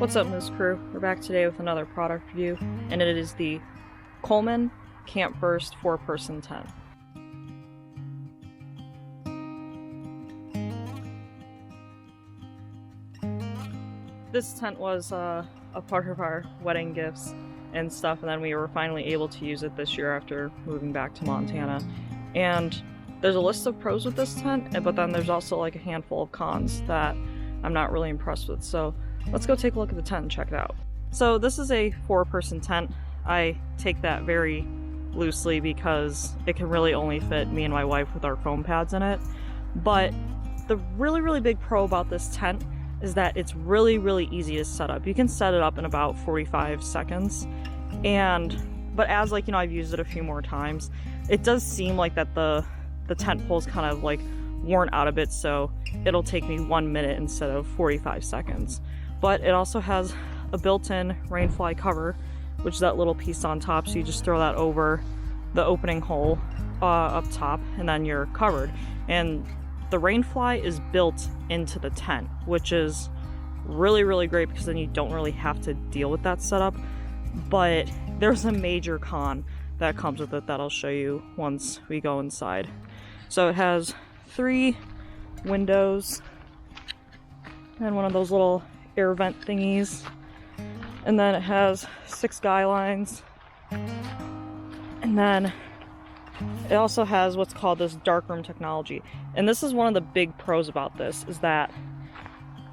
What's up, Moose Crew? We're back today with another product review, and it is the Coleman Camp Burst 4-person tent. This tent was a part of our wedding gifts and stuff, and then we were finally able to use it this year after moving back to Montana. And there's a list of pros with this tent, but then there's also like a handful of cons that I'm not really impressed with. So let's go take a look at the tent and check it out. So this is a 4-person tent. I take that very loosely because it can really only fit me and my wife with our foam pads in it. But the really big pro about this tent is that it's really easy to set up. You can set it up in about 45 seconds. But as like, you know, I've used it a few more times, it does seem like that the tent pole's kind of like worn out a bit, so it'll take me 1 minute instead of 45 seconds. But it also has a built-in rainfly cover, which is that little piece on top, so you just throw that over the opening hole up top, and then you're covered. And the rainfly is built into the tent, which is really great because then you don't really have to deal with that setup. But there's a major con that comes with it that I'll show you once we go inside. So it has 3 windows and one of those little air vent thingies, and then it has 6 guy lines, and then it also has what's called this darkroom technology. And this is one of the big pros about this, is that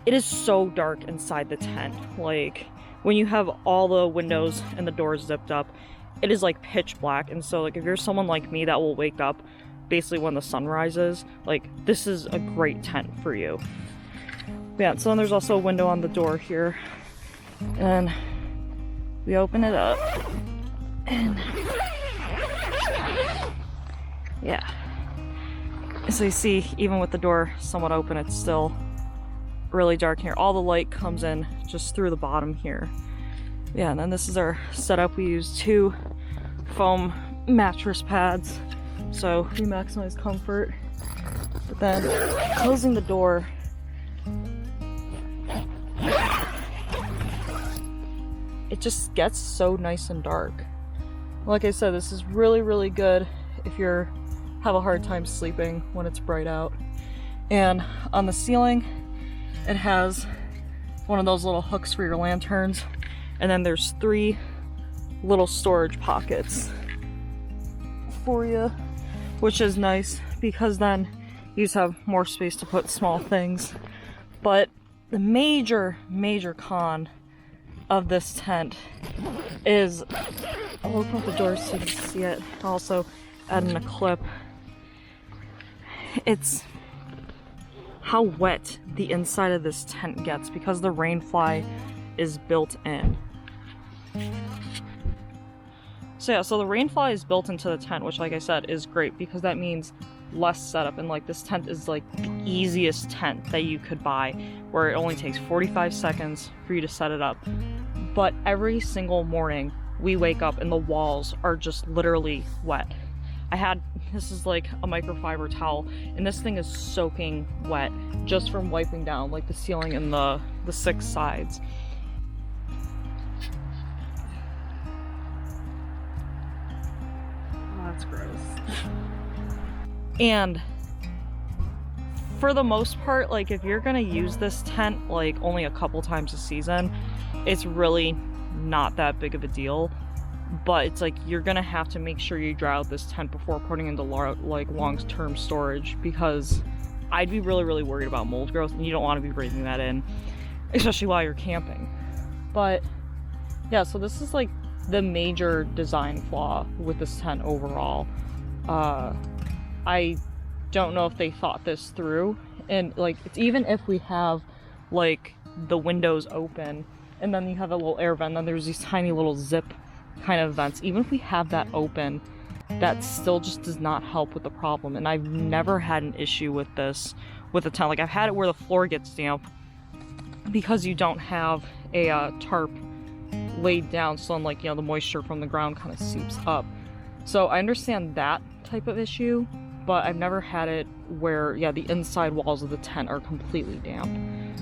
it is so dark inside the tent. Like when you have all the windows and the doors zipped up, it is like pitch black. And so like if you're someone like me that will wake up basically when the sun rises, like this is a great tent for you. Yeah, so then there's also a window on the door here, and we open it up, and yeah, so you see, even with the door somewhat open, it's still really dark here. All the light comes in just through the bottom here. Yeah, and then this is our setup. We use 2 foam mattress pads, so we maximize comfort. But then closing the door, it just gets so nice and dark. Like I said, this is really good if you have a hard time sleeping when it's bright out. And on the ceiling, it has one of those little hooks for your lanterns, and then there's 3 little storage pockets for you, which is nice because then you just have more space to put small things. But the major con of this tent is, I'll open up the doors so you can see it. I'll also add in a clip. It's how wet the inside of this tent gets because the rainfly is built in. So yeah, so the rainfly is built into the tent, which like I said is great because that means less setup. And like this tent is like the easiest tent that you could buy, where it only takes 45 seconds for you to set it up. But every single morning we wake up and the walls are just literally wet. This is like a microfiber towel, and this thing is soaking wet just from wiping down like the ceiling and the 6 sides. Oh, that's gross. And for the most part, like if you're gonna use this tent like only a couple times a season, it's really not that big of a deal. But it's like you're gonna have to make sure you dry out this tent before putting into long-term storage, because I'd be really worried about mold growth, and you don't want to be breathing that in, especially while you're camping. But yeah, so this is like the major design flaw with this tent overall. I don't know if they thought this through, and like it's even if we have like the windows open and then you have a little air vent, then there's these tiny little zip kind of vents. Even if we have that open, that still just does not help with the problem. And I've never had an issue with this with the tent. Like I've had it where the floor gets damp because you don't have a tarp laid down, so then like, you know, the moisture from the ground kind of seeps up. So I understand that type of issue, but I've never had it where, yeah, the inside walls of the tent are completely damp.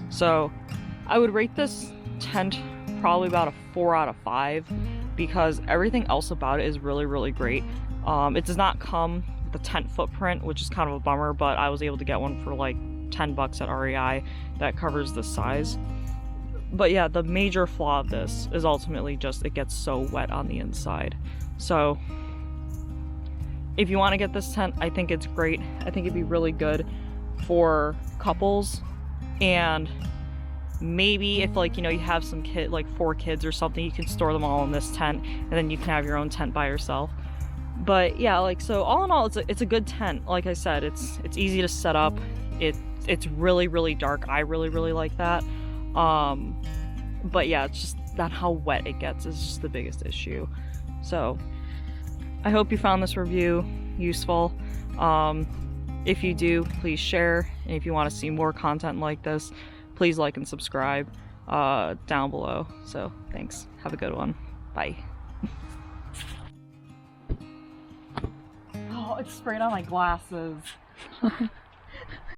So I would rate this tent probably about a 4 out of 5 because everything else about it is really, really great. It does not come with a tent footprint, which is kind of a bummer, but I was able to get one for like 10 bucks at REI that covers the size. But yeah, the major flaw of this is ultimately just it gets so wet on the inside. So if you want to get this tent, I think it's great. I think it'd be really good for couples, and maybe if like, you know, you have some kid, like 4 kids or something, you can store them all in this tent and then you can have your own tent by yourself. But yeah, like, so all in all, it's a good tent. Like I said, it's easy to set up. It's really, really dark. I really, really like that. But yeah, it's just that how wet it gets is just the biggest issue. So I hope you found this review useful. If you do, please share. And if you want to see more content like this, please like and subscribe down below. So thanks. Have a good one. Bye. Oh, it sprayed on my glasses.